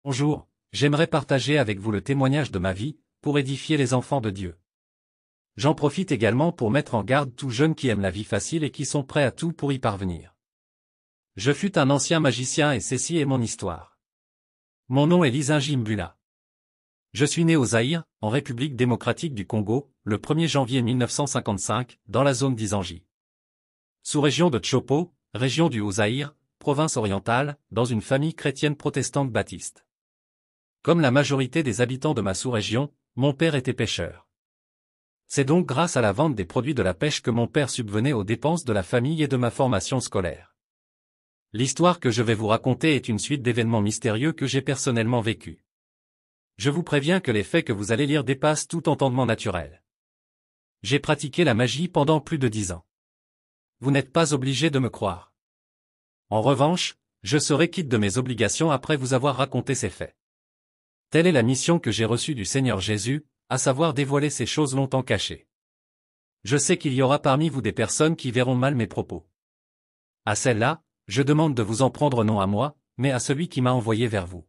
Bonjour, j'aimerais partager avec vous le témoignage de ma vie, pour édifier les enfants de Dieu. J'en profite également pour mettre en garde tous jeunes qui aiment la vie facile et qui sont prêts à tout pour y parvenir. Je fus un ancien magicien et ceci est mon histoire. Mon nom est Lisinji Mbula. Je suis né au Zaïre, en République démocratique du Congo, le 1er janvier 1955, dans la zone d'Isangi. Sous-région de Tshopo, région du Haut-Zaïre, province orientale, dans une famille chrétienne protestante baptiste. Comme la majorité des habitants de ma sous-région, mon père était pêcheur. C'est donc grâce à la vente des produits de la pêche que mon père subvenait aux dépenses de la famille et de ma formation scolaire. L'histoire que je vais vous raconter est une suite d'événements mystérieux que j'ai personnellement vécus. Je vous préviens que les faits que vous allez lire dépassent tout entendement naturel. J'ai pratiqué la magie pendant plus de 10 ans. Vous n'êtes pas obligé de me croire. En revanche, je serai quitte de mes obligations après vous avoir raconté ces faits. Telle est la mission que j'ai reçue du Seigneur Jésus, à savoir dévoiler ces choses longtemps cachées. Je sais qu'il y aura parmi vous des personnes qui verront mal mes propos. À celles-là, je demande de vous en prendre non à moi, mais à celui qui m'a envoyé vers vous.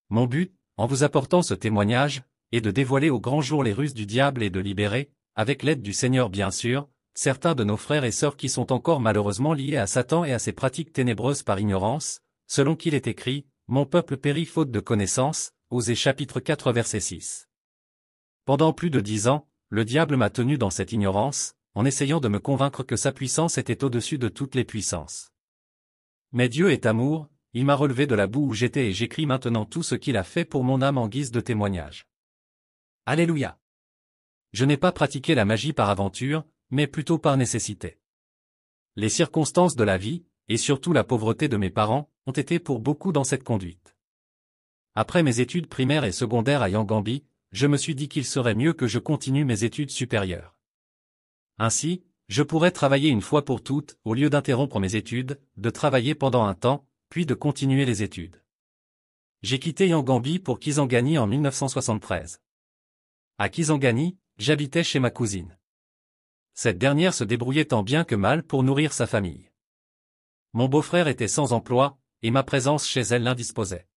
Mon but, en vous apportant ce témoignage, est de dévoiler au grand jour les ruses du diable et de libérer, avec l'aide du Seigneur bien sûr, certains de nos frères et sœurs qui sont encore malheureusement liés à Satan et à ses pratiques ténébreuses par ignorance, selon qu'il est écrit, « Mon peuple périt faute de connaissance », Osée chapitre 4 verset 6. Pendant plus de 10 ans, le diable m'a tenu dans cette ignorance, en essayant de me convaincre que sa puissance était au-dessus de toutes les puissances. Mais Dieu est amour, il m'a relevé de la boue où j'étais et j'écris maintenant tout ce qu'il a fait pour mon âme en guise de témoignage. Alléluia. Je n'ai pas pratiqué la magie par aventure, mais plutôt par nécessité. Les circonstances de la vie, et surtout la pauvreté de mes parents, ont été pour beaucoup dans cette conduite. Après mes études primaires et secondaires à Yangambi, je me suis dit qu'il serait mieux que je continue mes études supérieures. Ainsi, je pourrais travailler une fois pour toutes, au lieu d'interrompre mes études, de travailler pendant un temps, puis de continuer les études. J'ai quitté Yangambi pour Kisangani en 1973. À Kisangani, j'habitais chez ma cousine. Cette dernière se débrouillait tant bien que mal pour nourrir sa famille. Mon beau-frère était sans emploi, et ma présence chez elle l'indisposait.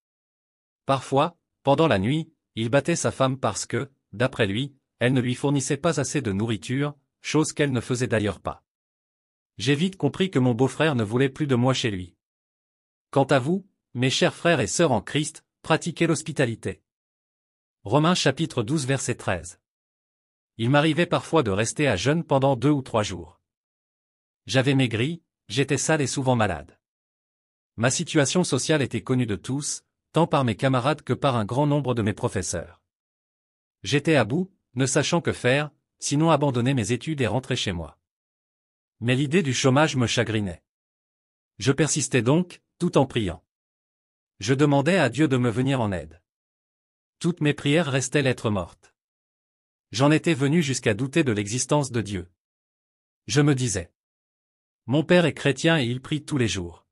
Parfois, pendant la nuit, il battait sa femme parce que, d'après lui, elle ne lui fournissait pas assez de nourriture, chose qu'elle ne faisait d'ailleurs pas. J'ai vite compris que mon beau-frère ne voulait plus de moi chez lui. Quant à vous, mes chers frères et sœurs en Christ, pratiquez l'hospitalité. Romains chapitre 12 verset 13. Il m'arrivait parfois de rester à jeûne pendant 2 ou 3 jours. J'avais maigri, j'étais sale et souvent malade. Ma situation sociale était connue de tous, tant par mes camarades que par un grand nombre de mes professeurs. J'étais à bout, ne sachant que faire, sinon abandonner mes études et rentrer chez moi. Mais l'idée du chômage me chagrinait. Je persistais donc, tout en priant. Je demandais à Dieu de me venir en aide. Toutes mes prières restaient lettre morte. J'en étais venu jusqu'à douter de l'existence de Dieu. Je me disais. Mon père est chrétien et il prie tous les jours.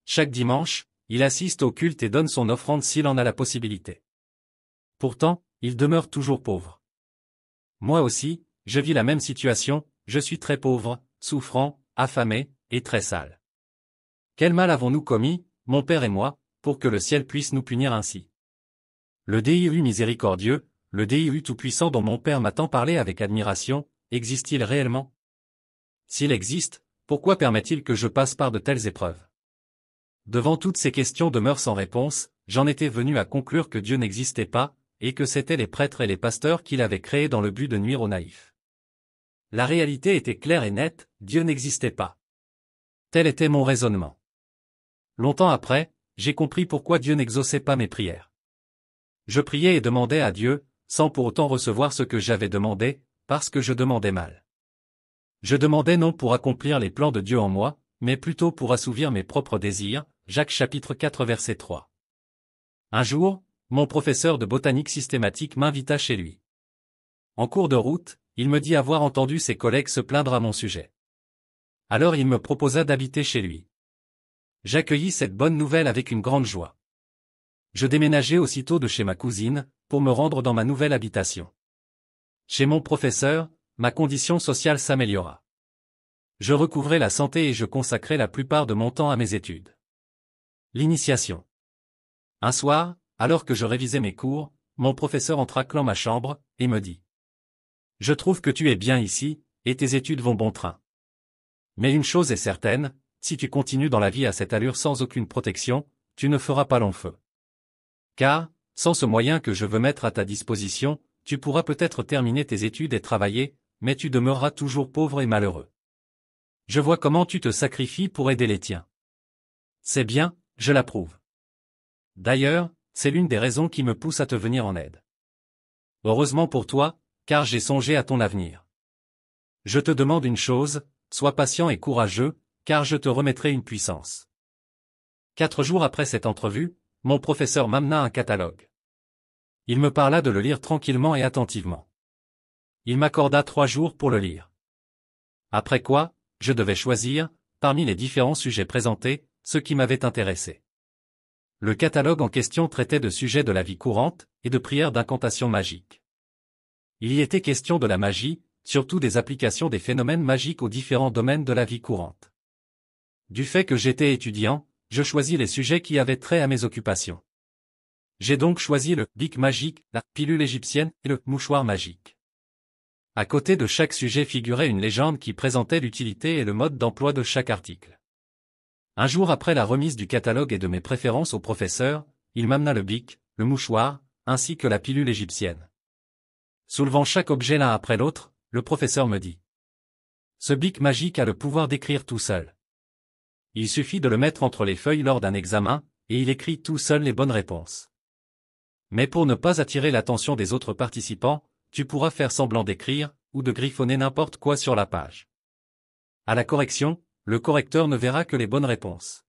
Chaque dimanche, il assiste au culte et donne son offrande s'il en a la possibilité. Pourtant, il demeure toujours pauvre. Moi aussi, je vis la même situation, je suis très pauvre, souffrant, affamé, et très sale. Quel mal avons-nous commis, mon père et moi, pour que le ciel puisse nous punir ainsi? Le Dieu miséricordieux, le Dieu tout-puissant dont mon père m'a tant parlé avec admiration, existe-t-il réellement? S'il existe, pourquoi permet-il que je passe par de telles épreuves? Devant toutes ces questions demeurent sans réponse, j'en étais venu à conclure que Dieu n'existait pas, et que c'étaient les prêtres et les pasteurs qui l'avaient créé dans le but de nuire aux naïfs. La réalité était claire et nette, Dieu n'existait pas. Tel était mon raisonnement. Longtemps après, j'ai compris pourquoi Dieu n'exauçait pas mes prières. Je priais et demandais à Dieu, sans pour autant recevoir ce que j'avais demandé, parce que je demandais mal. Je demandais non pour accomplir les plans de Dieu en moi, mais plutôt pour assouvir mes propres désirs, Jacques chapitre 4 verset 3. Un jour, mon professeur de botanique systématique m'invita chez lui. En cours de route, il me dit avoir entendu ses collègues se plaindre à mon sujet. Alors il me proposa d'habiter chez lui. J'accueillis cette bonne nouvelle avec une grande joie. Je déménageai aussitôt de chez ma cousine, pour me rendre dans ma nouvelle habitation. Chez mon professeur, ma condition sociale s'améliora. Je recouvrai la santé et je consacrai la plupart de mon temps à mes études. L'initiation. Un soir, alors que je révisais mes cours, mon professeur entra dans ma chambre, et me dit. Je trouve que tu es bien ici, et tes études vont bon train. Mais une chose est certaine, si tu continues dans la vie à cette allure sans aucune protection, tu ne feras pas long feu. Car, sans ce moyen que je veux mettre à ta disposition, tu pourras peut-être terminer tes études et travailler, mais tu demeureras toujours pauvre et malheureux. Je vois comment tu te sacrifies pour aider les tiens. C'est bien, je l'approuve. D'ailleurs, c'est l'une des raisons qui me pousse à te venir en aide. Heureusement pour toi, car j'ai songé à ton avenir. Je te demande une chose, sois patient et courageux, car je te remettrai une puissance. 4 jours après cette entrevue, mon professeur m'amena un catalogue. Il me parla de le lire tranquillement et attentivement. Il m'accorda 3 jours pour le lire. Après quoi, je devais choisir, parmi les différents sujets présentés, ceux qui m'avaient intéressé. Le catalogue en question traitait de sujets de la vie courante, et de prières d'incantation magique. Il y était question de la magie, surtout des applications des phénomènes magiques aux différents domaines de la vie courante. Du fait que j'étais étudiant, je choisis les sujets qui avaient trait à mes occupations. J'ai donc choisi le bic magique, la pilule égyptienne et le mouchoir magique. À côté de chaque sujet figurait une légende qui présentait l'utilité et le mode d'emploi de chaque article. Un jour après la remise du catalogue et de mes préférences au professeur, il m'amena le bic, le mouchoir, ainsi que la pilule égyptienne. Soulevant chaque objet l'un après l'autre, le professeur me dit. Ce bic magique a le pouvoir d'écrire tout seul. Il suffit de le mettre entre les feuilles lors d'un examen, et il écrit tout seul les bonnes réponses. Mais pour ne pas attirer l'attention des autres participants, tu pourras faire semblant d'écrire, ou de griffonner n'importe quoi sur la page. À la correction, le correcteur ne verra que les bonnes réponses.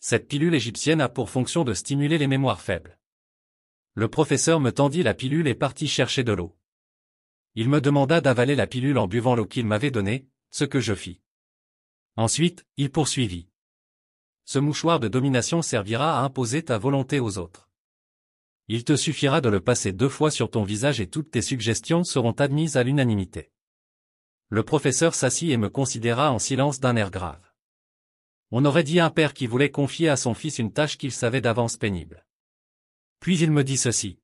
Cette pilule égyptienne a pour fonction de stimuler les mémoires faibles. Le professeur me tendit la pilule et partit chercher de l'eau. Il me demanda d'avaler la pilule en buvant l'eau qu'il m'avait donnée, ce que je fis. Ensuite, il poursuivit. Ce mouchoir de domination servira à imposer ta volonté aux autres. Il te suffira de le passer 2 fois sur ton visage et toutes tes suggestions seront admises à l'unanimité. Le professeur s'assit et me considéra en silence d'un air grave. On aurait dit un père qui voulait confier à son fils une tâche qu'il savait d'avance pénible. Puis il me dit ceci.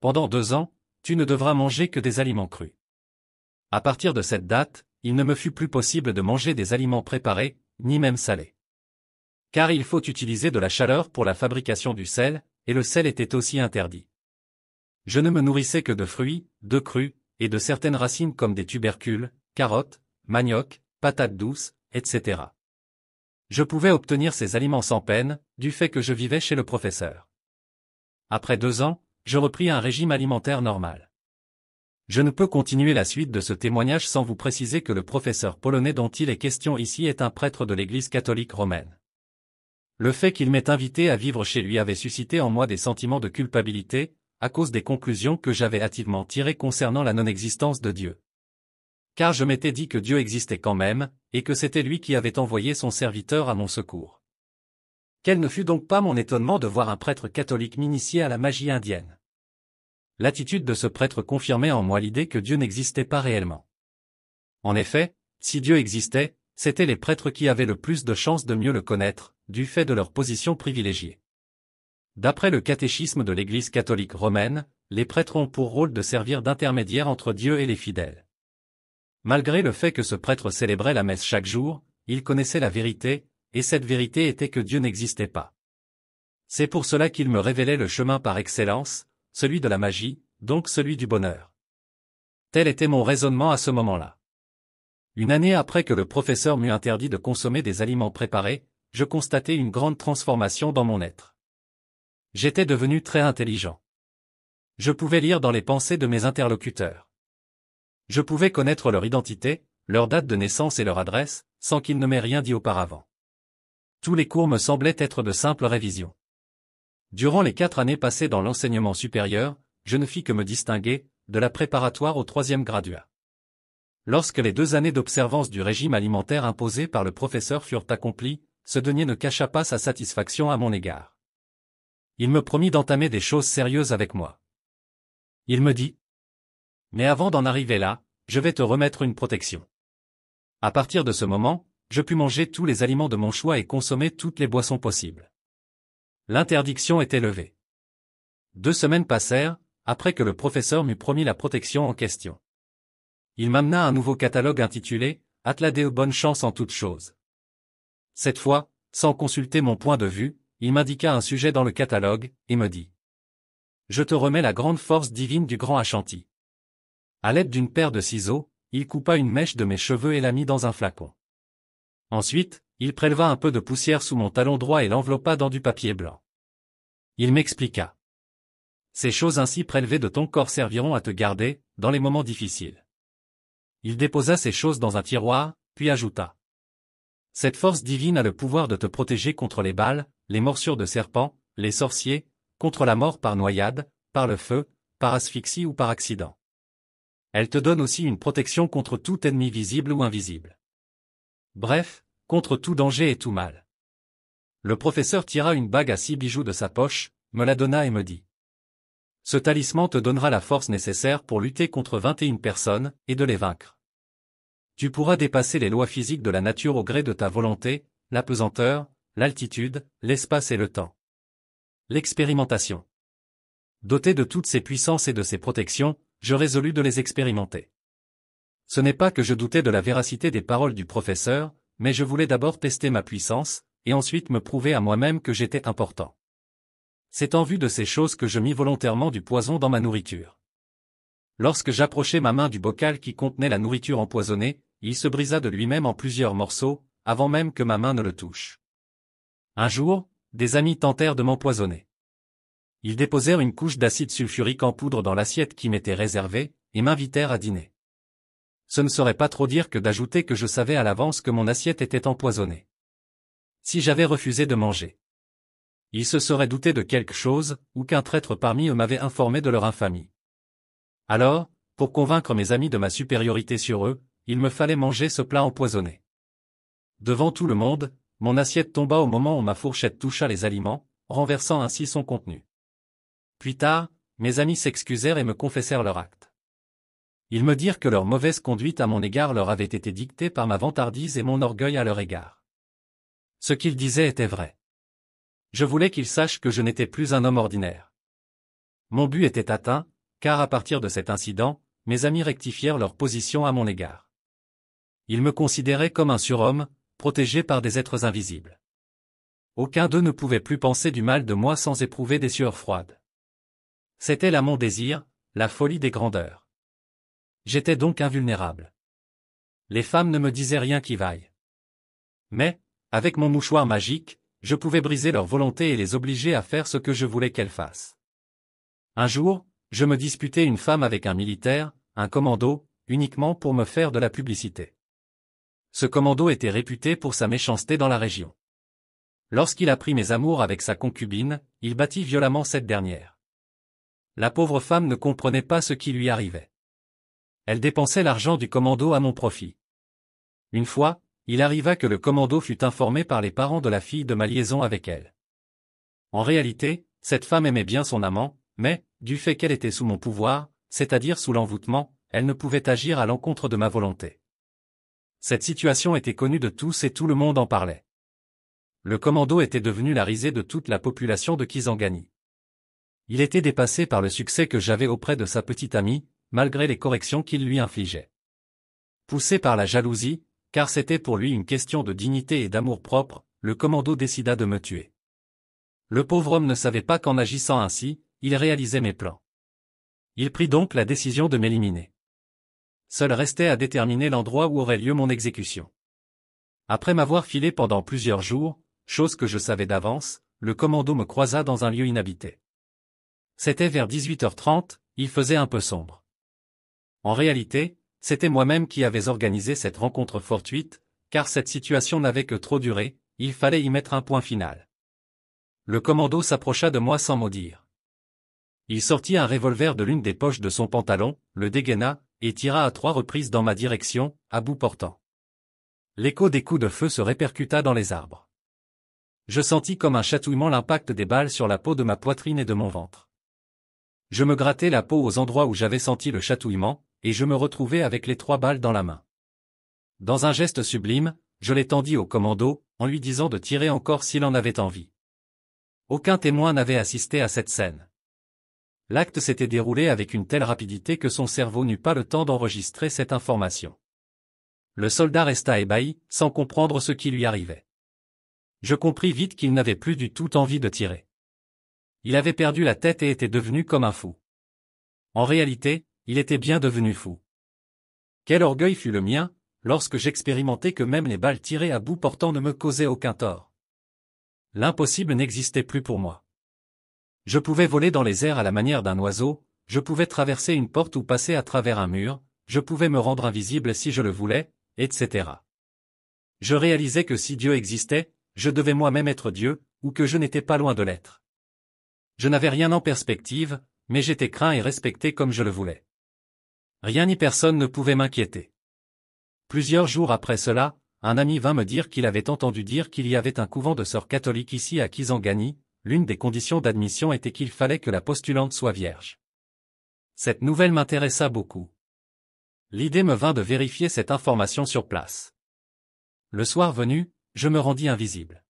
Pendant 2 ans, tu ne devras manger que des aliments crus. À partir de cette date, il ne me fut plus possible de manger des aliments préparés, ni même salés. Car il faut utiliser de la chaleur pour la fabrication du sel, et le sel était aussi interdit. Je ne me nourrissais que de fruits, de crus, et de certaines racines comme des tubercules, carottes, manioc, patates douces, etc. Je pouvais obtenir ces aliments sans peine, du fait que je vivais chez le professeur. Après 2 ans, je repris un régime alimentaire normal. Je ne peux continuer la suite de ce témoignage sans vous préciser que le professeur polonais dont il est question ici est un prêtre de l'Église catholique romaine. Le fait qu'il m'ait invité à vivre chez lui avait suscité en moi des sentiments de culpabilité, à cause des conclusions que j'avais hâtivement tirées concernant la non-existence de Dieu. Car je m'étais dit que Dieu existait quand même, et que c'était lui qui avait envoyé son serviteur à mon secours. Quel ne fut donc pas mon étonnement de voir un prêtre catholique m'initier à la magie indienne. L'attitude de ce prêtre confirmait en moi l'idée que Dieu n'existait pas réellement. En effet, si Dieu existait, c'étaient les prêtres qui avaient le plus de chances de mieux le connaître, du fait de leur position privilégiée. D'après le catéchisme de l'Église catholique romaine, les prêtres ont pour rôle de servir d'intermédiaire entre Dieu et les fidèles. Malgré le fait que ce prêtre célébrait la messe chaque jour, il connaissait la vérité, et cette vérité était que Dieu n'existait pas. C'est pour cela qu'il me révélait le chemin par excellence, celui de la magie, donc celui du bonheur. Tel était mon raisonnement à ce moment-là. Une année après que le professeur m'eut interdit de consommer des aliments préparés, je constatai une grande transformation dans mon être. J'étais devenu très intelligent. Je pouvais lire dans les pensées de mes interlocuteurs. Je pouvais connaître leur identité, leur date de naissance et leur adresse, sans qu'ils ne m'aient rien dit auparavant. Tous les cours me semblaient être de simples révisions. Durant les 4 années passées dans l'enseignement supérieur, je ne fis que me distinguer, de la préparatoire au 3e graduat. Lorsque les 2 années d'observance du régime alimentaire imposé par le professeur furent accomplies, ce denier ne cacha pas sa satisfaction à mon égard. Il me promit d'entamer des choses sérieuses avec moi. Il me dit, « Mais avant d'en arriver là, je vais te remettre une protection. » À partir de ce moment, je pus manger tous les aliments de mon choix et consommer toutes les boissons possibles. L'interdiction était levée. 2 semaines passèrent, après que le professeur m'eut promis la protection en question. Il m'amena un nouveau catalogue intitulé « Atladé bonne chance en toutes choses ». Cette fois, sans consulter mon point de vue, il m'indiqua un sujet dans le catalogue, et me dit « Je te remets la grande force divine du grand Ashanti ». À l'aide d'une paire de ciseaux, il coupa une mèche de mes cheveux et la mit dans un flacon. Ensuite, il préleva un peu de poussière sous mon talon droit et l'enveloppa dans du papier blanc. Il m'expliqua. Ces choses ainsi prélevées de ton corps serviront à te garder, dans les moments difficiles. Il déposa ces choses dans un tiroir, puis ajouta. Cette force divine a le pouvoir de te protéger contre les balles, les morsures de serpents, les sorciers, contre la mort par noyade, par le feu, par asphyxie ou par accident. Elle te donne aussi une protection contre tout ennemi visible ou invisible. Bref, contre tout danger et tout mal. Le professeur tira une bague à 6 bijoux de sa poche, me la donna et me dit. Ce talisman te donnera la force nécessaire pour lutter contre 21 personnes, et de les vaincre. Tu pourras dépasser les lois physiques de la nature au gré de ta volonté, la pesanteur, l'altitude, l'espace et le temps. L'expérimentation. Doté de toutes ces puissances et de ces protections, je résolus de les expérimenter. Ce n'est pas que je doutais de la véracité des paroles du professeur, mais je voulais d'abord tester ma puissance, et ensuite me prouver à moi-même que j'étais important. C'est en vue de ces choses que je mis volontairement du poison dans ma nourriture. Lorsque j'approchai ma main du bocal qui contenait la nourriture empoisonnée, il se brisa de lui-même en plusieurs morceaux, avant même que ma main ne le touche. Un jour, des amis tentèrent de m'empoisonner. Ils déposèrent une couche d'acide sulfurique en poudre dans l'assiette qui m'était réservée, et m'invitèrent à dîner. Ce ne serait pas trop dire que d'ajouter que je savais à l'avance que mon assiette était empoisonnée. Si j'avais refusé de manger, ils se seraient doutés de quelque chose, ou qu'un traître parmi eux m'avait informé de leur infamie. Alors, pour convaincre mes amis de ma supériorité sur eux, il me fallait manger ce plat empoisonné. Devant tout le monde, mon assiette tomba au moment où ma fourchette toucha les aliments, renversant ainsi son contenu. Plus tard, mes amis s'excusèrent et me confessèrent leur acte. Ils me dirent que leur mauvaise conduite à mon égard leur avait été dictée par ma vantardise et mon orgueil à leur égard. Ce qu'ils disaient était vrai. Je voulais qu'ils sachent que je n'étais plus un homme ordinaire. Mon but était atteint, car à partir de cet incident, mes amis rectifièrent leur position à mon égard. Ils me considéraient comme un surhomme, protégé par des êtres invisibles. Aucun d'eux ne pouvait plus penser du mal de moi sans éprouver des sueurs froides. C'était là mon désir, la folie des grandeurs. J'étais donc invulnérable. Les femmes ne me disaient rien qui vaille. Mais, avec mon mouchoir magique, je pouvais briser leur volonté et les obliger à faire ce que je voulais qu'elles fassent. Un jour, je me disputai une femme avec un militaire, un commando, uniquement pour me faire de la publicité. Ce commando était réputé pour sa méchanceté dans la région. Lorsqu'il apprit mes amours avec sa concubine, il battit violemment cette dernière. La pauvre femme ne comprenait pas ce qui lui arrivait. Elle dépensait l'argent du commando à mon profit. Une fois, il arriva que le commando fut informé par les parents de la fille de ma liaison avec elle. En réalité, cette femme aimait bien son amant, mais, du fait qu'elle était sous mon pouvoir, c'est-à-dire sous l'envoûtement, elle ne pouvait agir à l'encontre de ma volonté. Cette situation était connue de tous et tout le monde en parlait. Le commando était devenu la risée de toute la population de Kisangani. Il était dépassé par le succès que j'avais auprès de sa petite amie, malgré les corrections qu'il lui infligeait. Poussé par la jalousie, car c'était pour lui une question de dignité et d'amour-propre, le commando décida de me tuer. Le pauvre homme ne savait pas qu'en agissant ainsi, il réalisait mes plans. Il prit donc la décision de m'éliminer. Seul restait à déterminer l'endroit où aurait lieu mon exécution. Après m'avoir filé pendant plusieurs jours, chose que je savais d'avance, le commando me croisa dans un lieu inhabité. C'était vers 18h30, il faisait un peu sombre. En réalité, c'était moi-même qui avais organisé cette rencontre fortuite, car cette situation n'avait que trop duré, il fallait y mettre un point final. Le commando s'approcha de moi sans mot dire. Il sortit un revolver de l'une des poches de son pantalon, le dégaina, et tira à 3 reprises dans ma direction, à bout portant. L'écho des coups de feu se répercuta dans les arbres. Je sentis comme un chatouillement l'impact des balles sur la peau de ma poitrine et de mon ventre. Je me grattai la peau aux endroits où j'avais senti le chatouillement, et je me retrouvai avec les 3 balles dans la main. Dans un geste sublime, je les tendis au commando, en lui disant de tirer encore s'il en avait envie. Aucun témoin n'avait assisté à cette scène. L'acte s'était déroulé avec une telle rapidité que son cerveau n'eut pas le temps d'enregistrer cette information. Le soldat resta ébahi, sans comprendre ce qui lui arrivait. Je compris vite qu'il n'avait plus du tout envie de tirer. Il avait perdu la tête et était devenu comme un fou. En réalité, il était bien devenu fou. Quel orgueil fut le mien, lorsque j'expérimentai que même les balles tirées à bout portant ne me causaient aucun tort. L'impossible n'existait plus pour moi. Je pouvais voler dans les airs à la manière d'un oiseau, je pouvais traverser une porte ou passer à travers un mur, je pouvais me rendre invisible si je le voulais, etc. Je réalisais que si Dieu existait, je devais moi-même être Dieu, ou que je n'étais pas loin de l'être. Je n'avais rien en perspective, mais j'étais craint et respecté comme je le voulais. Rien ni personne ne pouvait m'inquiéter. Plusieurs jours après cela, un ami vint me dire qu'il avait entendu dire qu'il y avait un couvent de sœurs catholiques ici à Kisangani. L'une des conditions d'admission était qu'il fallait que la postulante soit vierge. Cette nouvelle m'intéressa beaucoup. L'idée me vint de vérifier cette information sur place. Le soir venu, je me rendis invisible.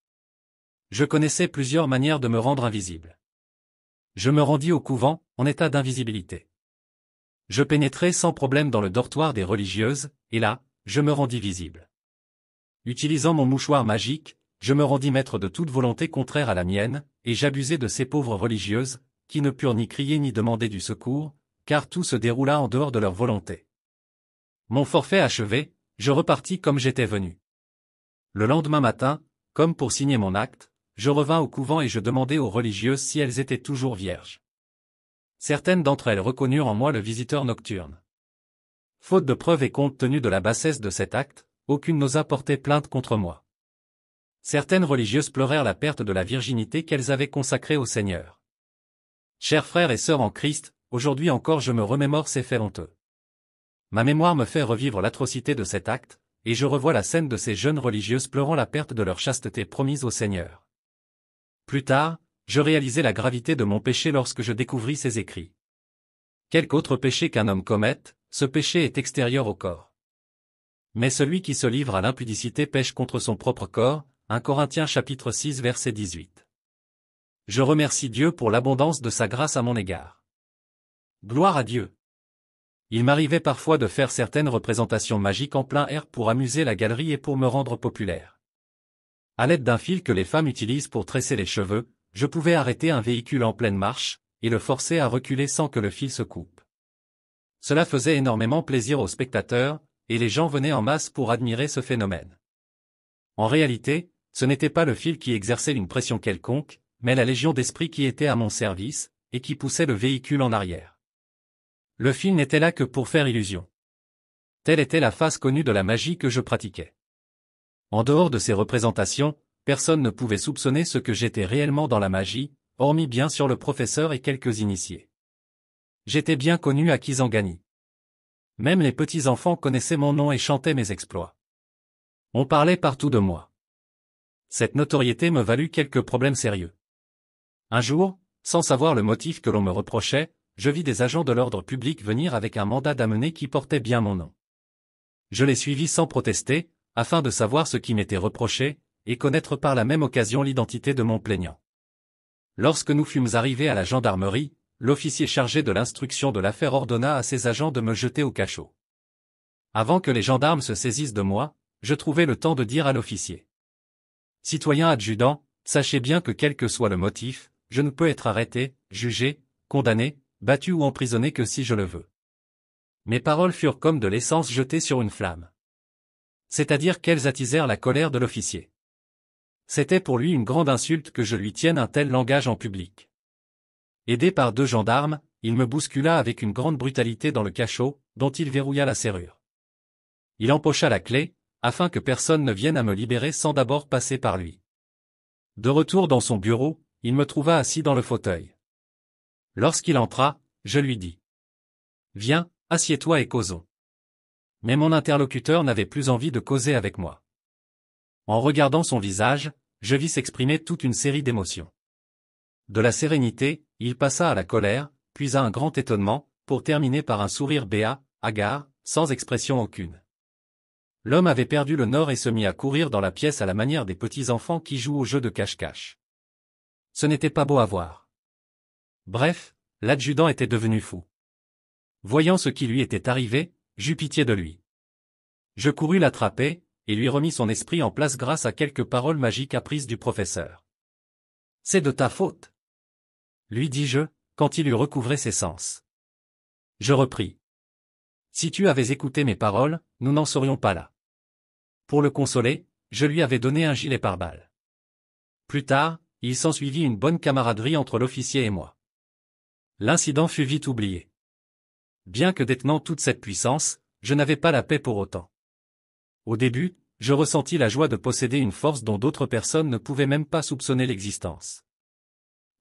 Je connaissais plusieurs manières de me rendre invisible. Je me rendis au couvent, en état d'invisibilité. Je pénétrai sans problème dans le dortoir des religieuses, et là, je me rendis visible. Utilisant mon mouchoir magique, je me rendis maître de toute volonté contraire à la mienne, et j'abusai de ces pauvres religieuses, qui ne purent ni crier ni demander du secours, car tout se déroula en dehors de leur volonté. Mon forfait achevé, je repartis comme j'étais venu. Le lendemain matin, comme pour signer mon acte, je revins au couvent et je demandai aux religieuses si elles étaient toujours vierges. Certaines d'entre elles reconnurent en moi le visiteur nocturne. Faute de preuves et compte tenu de la bassesse de cet acte, aucune n'osa porter plainte contre moi. Certaines religieuses pleurèrent la perte de la virginité qu'elles avaient consacrée au Seigneur. Chers frères et sœurs en Christ, aujourd'hui encore je me remémore ces faits honteux. Ma mémoire me fait revivre l'atrocité de cet acte, et je revois la scène de ces jeunes religieuses pleurant la perte de leur chasteté promise au Seigneur. Plus tard, je réalisai la gravité de mon péché lorsque je découvris ces écrits. Quelque autre péché qu'un homme commette, ce péché est extérieur au corps. Mais celui qui se livre à l'impudicité pêche contre son propre corps, 1 Corinthiens chapitre 6 verset 18. Je remercie Dieu pour l'abondance de sa grâce à mon égard. Gloire à Dieu. Il m'arrivait parfois de faire certaines représentations magiques en plein air pour amuser la galerie et pour me rendre populaire. À l'aide d'un fil que les femmes utilisent pour tresser les cheveux, je pouvais arrêter un véhicule en pleine marche, et le forcer à reculer sans que le fil se coupe. Cela faisait énormément plaisir aux spectateurs, et les gens venaient en masse pour admirer ce phénomène. En réalité, ce n'était pas le fil qui exerçait une pression quelconque, mais la légion d'esprits qui était à mon service, et qui poussait le véhicule en arrière. Le fil n'était là que pour faire illusion. Telle était la face connue de la magie que je pratiquais. En dehors de ces représentations, personne ne pouvait soupçonner ce que j'étais réellement dans la magie, hormis bien sûr le professeur et quelques initiés. J'étais bien connu à Kisangani. Même les petits-enfants connaissaient mon nom et chantaient mes exploits. On parlait partout de moi. Cette notoriété me valut quelques problèmes sérieux. Un jour, sans savoir le motif que l'on me reprochait, je vis des agents de l'ordre public venir avec un mandat d'amener qui portait bien mon nom. Je les suivis sans protester, afin de savoir ce qui m'était reproché, et connaître par la même occasion l'identité de mon plaignant. Lorsque nous fûmes arrivés à la gendarmerie, l'officier chargé de l'instruction de l'affaire ordonna à ses agents de me jeter au cachot. Avant que les gendarmes se saisissent de moi, je trouvai le temps de dire à l'officier. Citoyen adjudant, sachez bien que quel que soit le motif, je ne peux être arrêté, jugé, condamné, battu ou emprisonné que si je le veux. Mes paroles furent comme de l'essence jetée sur une flamme. C'est-à-dire qu'elles attisèrent la colère de l'officier. C'était pour lui une grande insulte que je lui tienne un tel langage en public. Aidé par 2 gendarmes, il me bouscula avec une grande brutalité dans le cachot, dont il verrouilla la serrure. Il empocha la clé, afin que personne ne vienne à me libérer sans d'abord passer par lui. De retour dans son bureau, il me trouva assis dans le fauteuil. Lorsqu'il entra, je lui dis. « Viens, assieds-toi et causons. » Mais mon interlocuteur n'avait plus envie de causer avec moi. En regardant son visage, je vis s'exprimer toute une série d'émotions. De la sérénité, il passa à la colère, puis à un grand étonnement, pour terminer par un sourire béat, hagard, sans expression aucune. L'homme avait perdu le nord et se mit à courir dans la pièce à la manière des petits enfants qui jouent au jeu de cache-cache. Ce n'était pas beau à voir. Bref, l'adjudant était devenu fou. Voyant ce qui lui était arrivé, j'eus pitié de lui. Je courus l'attraper, et lui remis son esprit en place grâce à quelques paroles magiques apprises du professeur. C'est de ta faute, lui dis-je, quand il eut recouvré ses sens. Je repris. Si tu avais écouté mes paroles, nous n'en serions pas là. Pour le consoler, je lui avais donné un gilet pare-balles. Plus tard, il s'ensuivit une bonne camaraderie entre l'officier et moi. L'incident fut vite oublié. Bien que détenant toute cette puissance, je n'avais pas la paix pour autant. Au début, je ressentis la joie de posséder une force dont d'autres personnes ne pouvaient même pas soupçonner l'existence.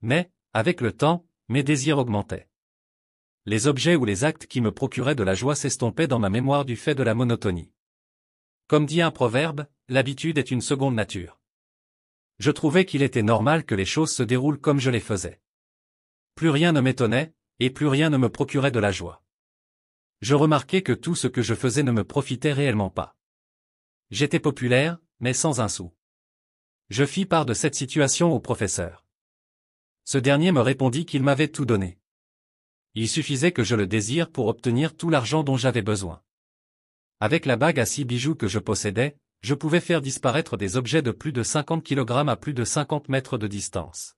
Mais, avec le temps, mes désirs augmentaient. Les objets ou les actes qui me procuraient de la joie s'estompaient dans ma mémoire du fait de la monotonie. Comme dit un proverbe, l'habitude est une seconde nature. Je trouvais qu'il était normal que les choses se déroulent comme je les faisais. Plus rien ne m'étonnait, et plus rien ne me procurait de la joie. Je remarquais que tout ce que je faisais ne me profitait réellement pas. J'étais populaire, mais sans un sou. Je fis part de cette situation au professeur. Ce dernier me répondit qu'il m'avait tout donné. Il suffisait que je le désire pour obtenir tout l'argent dont j'avais besoin. Avec la bague à 6 bijoux que je possédais, je pouvais faire disparaître des objets de plus de 50 kg à plus de 50 mètres de distance.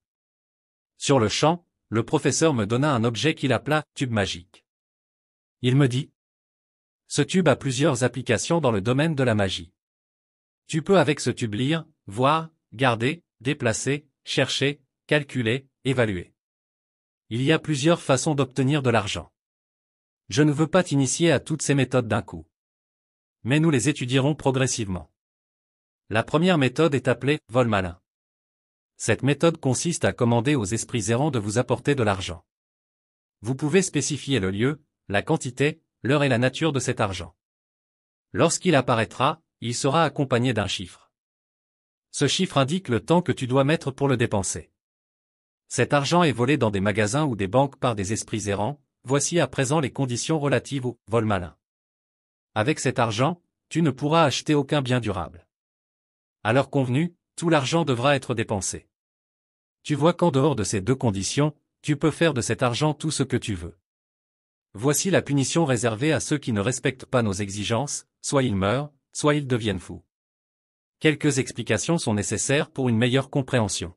Sur le champ, le professeur me donna un objet qu'il appela « tube magique ». Il me dit : « Ce tube a plusieurs applications dans le domaine de la magie. Tu peux avec ce tube lire, voir, garder, déplacer, chercher, calculer, évaluer. Il y a plusieurs façons d'obtenir de l'argent. Je ne veux pas t'initier à toutes ces méthodes d'un coup. Mais nous les étudierons progressivement. La première méthode est appelée « vol malin ». Cette méthode consiste à commander aux esprits errants de vous apporter de l'argent. Vous pouvez spécifier le lieu, la quantité, l'heure et la nature de cet argent. Lorsqu'il apparaîtra, il sera accompagné d'un chiffre. Ce chiffre indique le temps que tu dois mettre pour le dépenser. Cet argent est volé dans des magasins ou des banques par des esprits errants, voici à présent les conditions relatives au vol malin. Avec cet argent, tu ne pourras acheter aucun bien durable. À l'heure convenue, tout l'argent devra être dépensé. Tu vois qu'en dehors de ces deux conditions, tu peux faire de cet argent tout ce que tu veux. Voici la punition réservée à ceux qui ne respectent pas nos exigences, soit ils meurent, soit ils deviennent fous. Quelques explications sont nécessaires pour une meilleure compréhension.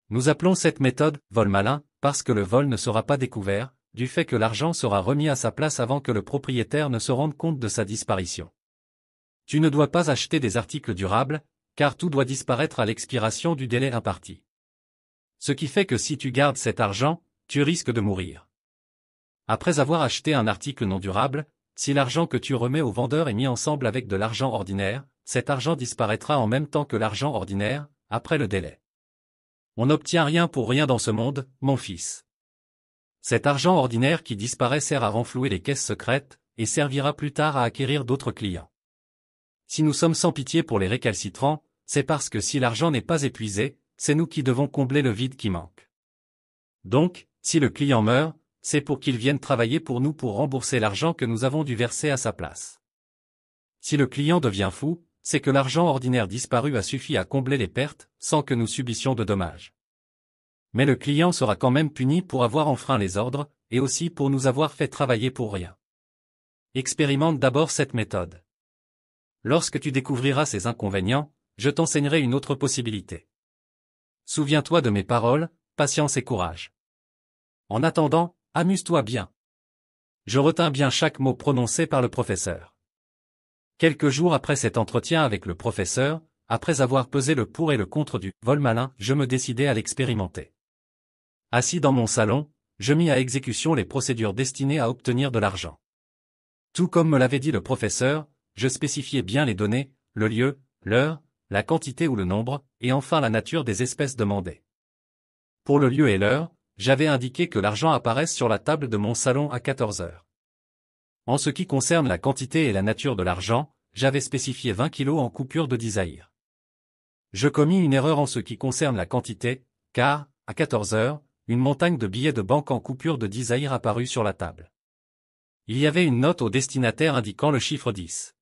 Nous appelons cette méthode « vol malin » parce que le vol ne sera pas découvert, du fait que l'argent sera remis à sa place avant que le propriétaire ne se rende compte de sa disparition. Tu ne dois pas acheter des articles durables, car tout doit disparaître à l'expiration du délai imparti. Ce qui fait que si tu gardes cet argent, tu risques de mourir. Après avoir acheté un article non durable, si l'argent que tu remets au vendeur est mis ensemble avec de l'argent ordinaire, cet argent disparaîtra en même temps que l'argent ordinaire, après le délai. On n'obtient rien pour rien dans ce monde, mon fils. Cet argent ordinaire qui disparaît sert à renflouer les caisses secrètes, et servira plus tard à acquérir d'autres clients. Si nous sommes sans pitié pour les récalcitrants, c'est parce que si l'argent n'est pas épuisé, c'est nous qui devons combler le vide qui manque. Donc, si le client meurt, c'est pour qu'il vienne travailler pour nous pour rembourser l'argent que nous avons dû verser à sa place. Si le client devient fou, c'est que l'argent ordinaire disparu a suffi à combler les pertes, sans que nous subissions de dommages. Mais le client sera quand même puni pour avoir enfreint les ordres, et aussi pour nous avoir fait travailler pour rien. Expérimente d'abord cette méthode. Lorsque tu découvriras ces inconvénients, je t'enseignerai une autre possibilité. Souviens-toi de mes paroles, patience et courage. En attendant, amuse-toi bien. Je retins bien chaque mot prononcé par le professeur. Quelques jours après cet entretien avec le professeur, après avoir pesé le pour et le contre du vol malin, je me décidai à l'expérimenter. Assis dans mon salon, je mis à exécution les procédures destinées à obtenir de l'argent. Tout comme me l'avait dit le professeur, je spécifiais bien les données, le lieu, l'heure, la quantité ou le nombre, et enfin la nature des espèces demandées. Pour le lieu et l'heure, j'avais indiqué que l'argent apparaisse sur la table de mon salon à 14 heures. En ce qui concerne la quantité et la nature de l'argent, j'avais spécifié 20 kilos en coupures de 10 zaïres. Je commis une erreur en ce qui concerne la quantité, car, à 14 heures, une montagne de billets de banque en coupures de 10 zaïres apparut sur la table. Il y avait une note au destinataire indiquant le chiffre 10.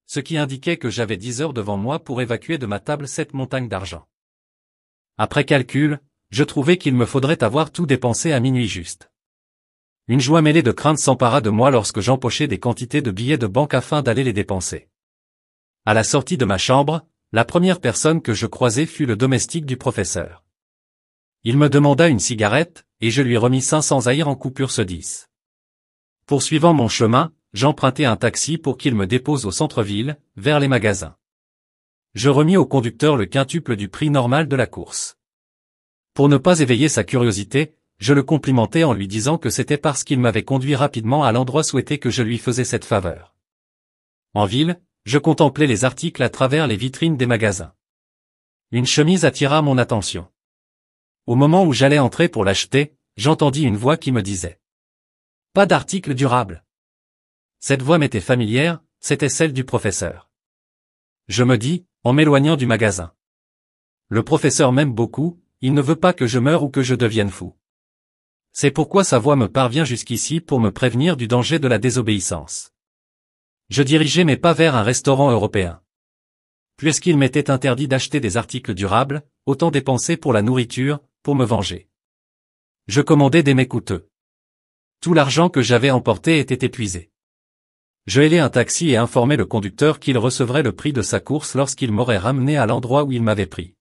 Ce qui indiquait que j'avais 10 heures devant moi pour évacuer de ma table cette montagne d'argent. Après calcul, je trouvais qu'il me faudrait avoir tout dépensé à minuit juste. Une joie mêlée de crainte s'empara de moi lorsque j'empochai des quantités de billets de banque afin d'aller les dépenser. À la sortie de ma chambre, la première personne que je croisai fut le domestique du professeur. Il me demanda une cigarette, et je lui remis 500 aïrs en coupure ce 10. Poursuivant mon chemin, j'empruntai un taxi pour qu'il me dépose au centre-ville, vers les magasins. Je remis au conducteur le quintuple du prix normal de la course. Pour ne pas éveiller sa curiosité, je le complimentai en lui disant que c'était parce qu'il m'avait conduit rapidement à l'endroit souhaité que je lui faisais cette faveur. En ville, je contemplais les articles à travers les vitrines des magasins. Une chemise attira mon attention. Au moment où j'allais entrer pour l'acheter, j'entendis une voix qui me disait « Pas d'article durable ». Cette voix m'était familière, c'était celle du professeur. Je me dis, en m'éloignant du magasin. Le professeur m'aime beaucoup, il ne veut pas que je meure ou que je devienne fou. C'est pourquoi sa voix me parvient jusqu'ici pour me prévenir du danger de la désobéissance. Je dirigeai mes pas vers un restaurant européen. Puisqu'il m'était interdit d'acheter des articles durables, autant dépenser pour la nourriture, pour me venger. Je commandai des mets coûteux. Tout l'argent que j'avais emporté était épuisé. Je hélai un taxi et informai le conducteur qu'il recevrait le prix de sa course lorsqu'il m'aurait ramené à l'endroit où il m'avait pris.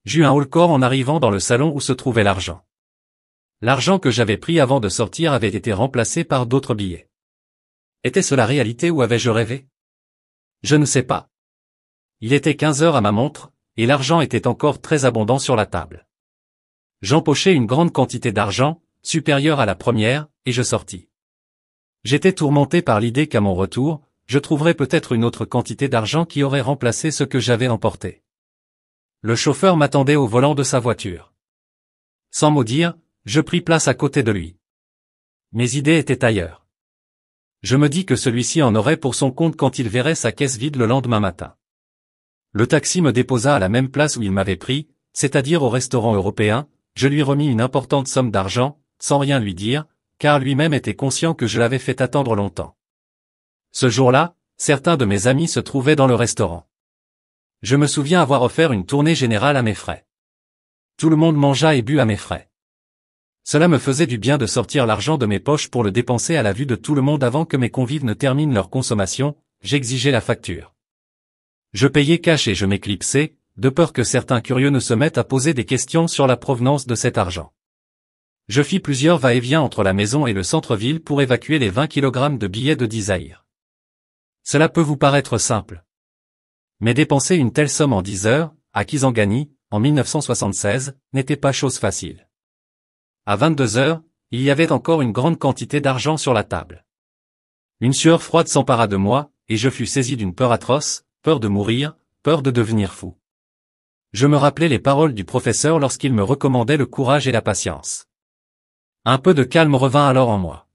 J'eus un haut-le-corps en arrivant dans le salon où se trouvait l'argent. L'argent que j'avais pris avant de sortir avait été remplacé par d'autres billets. Était-ce la réalité ou avais-je rêvé? Je ne sais pas. Il était 15 heures à ma montre, et l'argent était encore très abondant sur la table. J'empochai une grande quantité d'argent, supérieure à la première, et je sortis. J'étais tourmenté par l'idée qu'à mon retour, je trouverais peut-être une autre quantité d'argent qui aurait remplacé ce que j'avais emporté. Le chauffeur m'attendait au volant de sa voiture. Sans mot dire, je pris place à côté de lui. Mes idées étaient ailleurs. Je me dis que celui-ci en aurait pour son compte quand il verrait sa caisse vide le lendemain matin. Le taxi me déposa à la même place où il m'avait pris, c'est-à-dire au restaurant européen. Je lui remis une importante somme d'argent, sans rien lui dire, car lui-même était conscient que je l'avais fait attendre longtemps. Ce jour-là, certains de mes amis se trouvaient dans le restaurant. Je me souviens avoir offert une tournée générale à mes frais. Tout le monde mangea et but à mes frais. Cela me faisait du bien de sortir l'argent de mes poches pour le dépenser à la vue de tout le monde avant que mes convives ne terminent leur consommation. J'exigeais la facture. Je payais cash et je m'éclipsais, de peur que certains curieux ne se mettent à poser des questions sur la provenance de cet argent. Je fis plusieurs va-et-vient entre la maison et le centre-ville pour évacuer les 20 kg de billets de 10 aïrs. Cela peut vous paraître simple. Mais dépenser une telle somme en 10 heures, à Kisangani, en 1976, n'était pas chose facile. À 22 heures, il y avait encore une grande quantité d'argent sur la table. Une sueur froide s'empara de moi, et je fus saisi d'une peur atroce, peur de mourir, peur de devenir fou. Je me rappelais les paroles du professeur lorsqu'il me recommandait le courage et la patience. Un peu de calme revint alors en moi.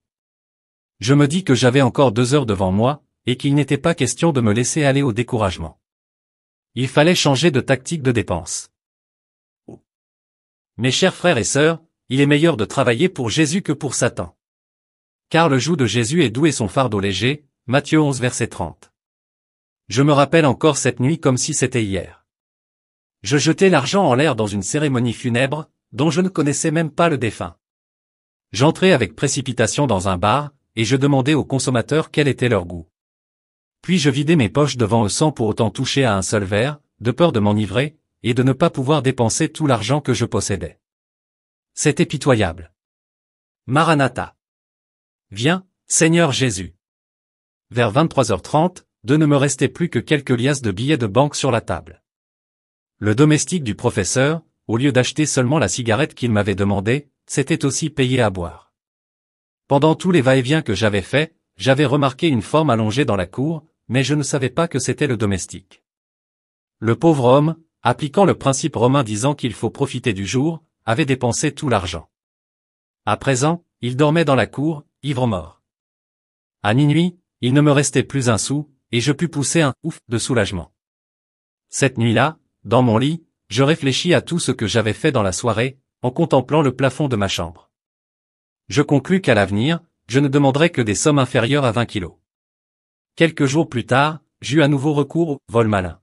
Je me dis que j'avais encore 2 heures devant moi, et qu'il n'était pas question de me laisser aller au découragement. Il fallait changer de tactique de dépense. Mes chers frères et sœurs, il est meilleur de travailler pour Jésus que pour Satan. Car le joug de Jésus est doux et son fardeau léger, Matthieu 11 verset 30. Je me rappelle encore cette nuit comme si c'était hier. Je jetai l'argent en l'air dans une cérémonie funèbre, dont je ne connaissais même pas le défunt. J'entrai avec précipitation dans un bar, et je demandai aux consommateurs quel était leur goût. Puis je vidai mes poches devant eux sans pour autant toucher à un seul verre, de peur de m'enivrer, et de ne pas pouvoir dépenser tout l'argent que je possédais. C'était pitoyable. Maranatha. Viens, Seigneur Jésus. Vers 23h30, ne me restait plus que quelques liasses de billets de banque sur la table. Le domestique du professeur, au lieu d'acheter seulement la cigarette qu'il m'avait demandée, s'était aussi payé à boire. Pendant tous les va-et-vient que j'avais faits, j'avais remarqué une forme allongée dans la cour, mais je ne savais pas que c'était le domestique. Le pauvre homme, appliquant le principe romain disant qu'il faut profiter du jour, avait dépensé tout l'argent. À présent, il dormait dans la cour, ivre-mort. À minuit, il ne me restait plus un sou, et je pus pousser un « ouf » de soulagement. Cette nuit-là, dans mon lit, je réfléchis à tout ce que j'avais fait dans la soirée, en contemplant le plafond de ma chambre. Je conclus qu'à l'avenir, je ne demanderais que des sommes inférieures à 20 kilos. Quelques jours plus tard, j'eus à nouveau recours au vol malin.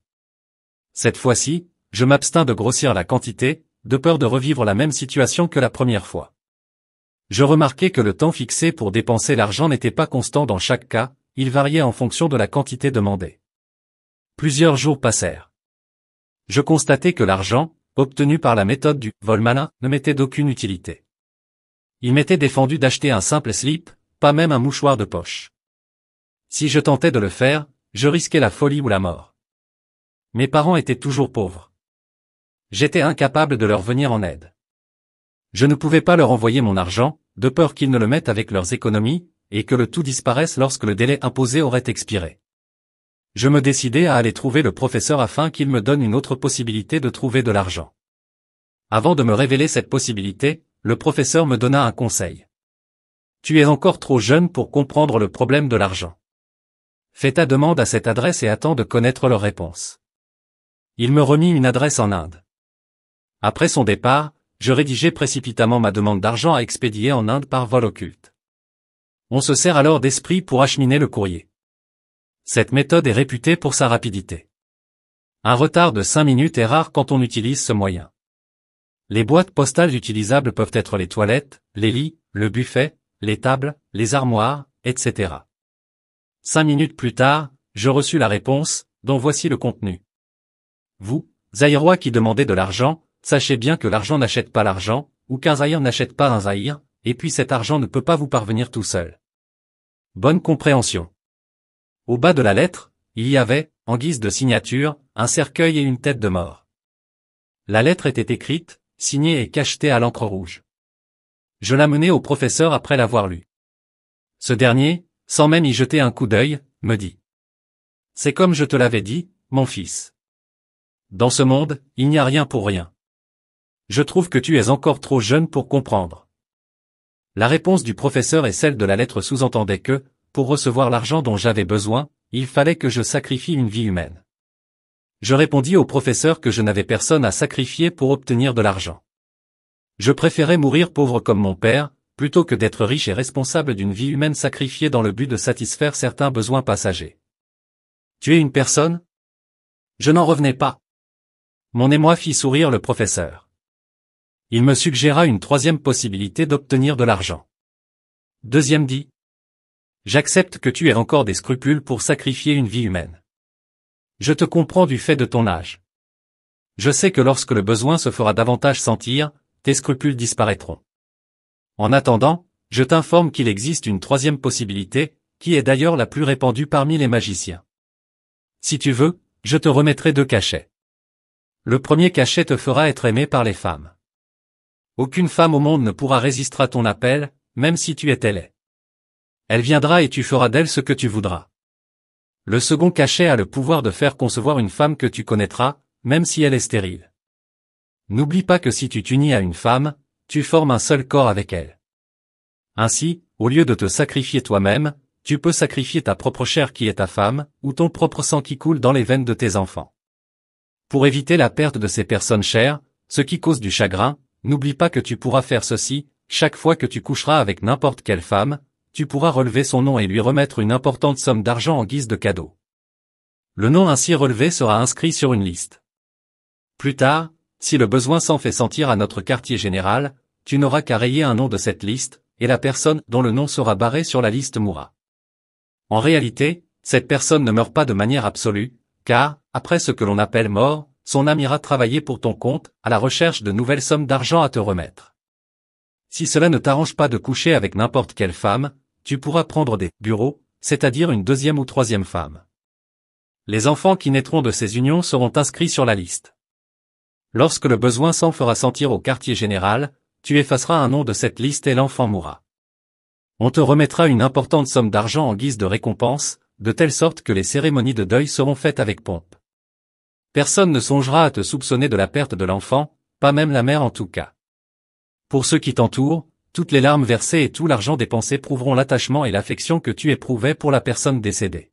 Cette fois-ci, je m'abstins de grossir la quantité, de peur de revivre la même situation que la première fois. Je remarquai que le temps fixé pour dépenser l'argent n'était pas constant dans chaque cas, il variait en fonction de la quantité demandée. Plusieurs jours passèrent. Je constatai que l'argent, obtenu par la méthode du vol malin, ne m'était d'aucune utilité. Il m'était défendu d'acheter un simple slip, pas même un mouchoir de poche. Si je tentais de le faire, je risquais la folie ou la mort. Mes parents étaient toujours pauvres. J'étais incapable de leur venir en aide. Je ne pouvais pas leur envoyer mon argent, de peur qu'ils ne le mettent avec leurs économies, et que le tout disparaisse lorsque le délai imposé aurait expiré. Je me décidai à aller trouver le professeur afin qu'il me donne une autre possibilité de trouver de l'argent. Avant de me révéler cette possibilité, le professeur me donna un conseil. Tu es encore trop jeune pour comprendre le problème de l'argent. Fais ta demande à cette adresse et attends de connaître leur réponse. Il me remit une adresse en Inde. Après son départ, je rédigeai précipitamment ma demande d'argent à expédier en Inde par vol occulte. On se sert alors d'esprit pour acheminer le courrier. Cette méthode est réputée pour sa rapidité. Un retard de 5 minutes est rare quand on utilise ce moyen. Les boîtes postales utilisables peuvent être les toilettes, les lits, le buffet, les tables, les armoires, etc. 5 minutes plus tard, je reçus la réponse, dont voici le contenu. Vous, Zaïrois qui demandez de l'argent, sachez bien que l'argent n'achète pas l'argent, ou qu'un Zaïr n'achète pas un Zaïr, et puis cet argent ne peut pas vous parvenir tout seul. Bonne compréhension. Au bas de la lettre, il y avait, en guise de signature, un cercueil et une tête de mort. La lettre était écrite, signée et cachetée à l'encre rouge. Je la menai au professeur après l'avoir lue. Ce dernier, sans même y jeter un coup d'œil, me dit. C'est comme je te l'avais dit, mon fils. Dans ce monde, il n'y a rien pour rien. Je trouve que tu es encore trop jeune pour comprendre. La réponse du professeur et celle de la lettre sous-entendaient que, pour recevoir l'argent dont j'avais besoin, il fallait que je sacrifie une vie humaine. Je répondis au professeur que je n'avais personne à sacrifier pour obtenir de l'argent. Je préférais mourir pauvre comme mon père, plutôt que d'être riche et responsable d'une vie humaine sacrifiée dans le but de satisfaire certains besoins passagers. Tu es une personne ? Je n'en revenais pas. Mon émoi fit sourire le professeur. Il me suggéra une troisième possibilité d'obtenir de l'argent. Deuxième dit. J'accepte que tu aies encore des scrupules pour sacrifier une vie humaine. Je te comprends du fait de ton âge. Je sais que lorsque le besoin se fera davantage sentir, tes scrupules disparaîtront. En attendant, je t'informe qu'il existe une troisième possibilité, qui est d'ailleurs la plus répandue parmi les magiciens. Si tu veux, je te remettrai 2 cachets. Le premier cachet te fera être aimé par les femmes. Aucune femme au monde ne pourra résister à ton appel, même si tu étais laid. Elle viendra et tu feras d'elle ce que tu voudras. Le second cachet a le pouvoir de faire concevoir une femme que tu connaîtras, même si elle est stérile. N'oublie pas que si tu t'unis à une femme, tu formes un seul corps avec elle. Ainsi, au lieu de te sacrifier toi-même, tu peux sacrifier ta propre chair qui est ta femme, ou ton propre sang qui coule dans les veines de tes enfants. Pour éviter la perte de ces personnes chères, ce qui cause du chagrin, n'oublie pas que tu pourras faire ceci, chaque fois que tu coucheras avec n'importe quelle femme, tu pourras relever son nom et lui remettre une importante somme d'argent en guise de cadeau. Le nom ainsi relevé sera inscrit sur une liste. Plus tard, si le besoin s'en fait sentir à notre quartier général, tu n'auras qu'à rayer un nom de cette liste, et la personne dont le nom sera barré sur la liste mourra. En réalité, cette personne ne meurt pas de manière absolue, car, après ce que l'on appelle mort, son âme ira travailler pour ton compte, à la recherche de nouvelles sommes d'argent à te remettre. Si cela ne t'arrange pas de coucher avec n'importe quelle femme, tu pourras prendre des bureaux, c'est-à-dire une deuxième ou troisième femme. Les enfants qui naîtront de ces unions seront inscrits sur la liste. Lorsque le besoin s'en fera sentir au quartier général, tu effaceras un nom de cette liste et l'enfant mourra. On te remettra une importante somme d'argent en guise de récompense, de telle sorte que les cérémonies de deuil seront faites avec pompe. Personne ne songera à te soupçonner de la perte de l'enfant, pas même la mère en tout cas. Pour ceux qui t'entourent, toutes les larmes versées et tout l'argent dépensé prouveront l'attachement et l'affection que tu éprouvais pour la personne décédée.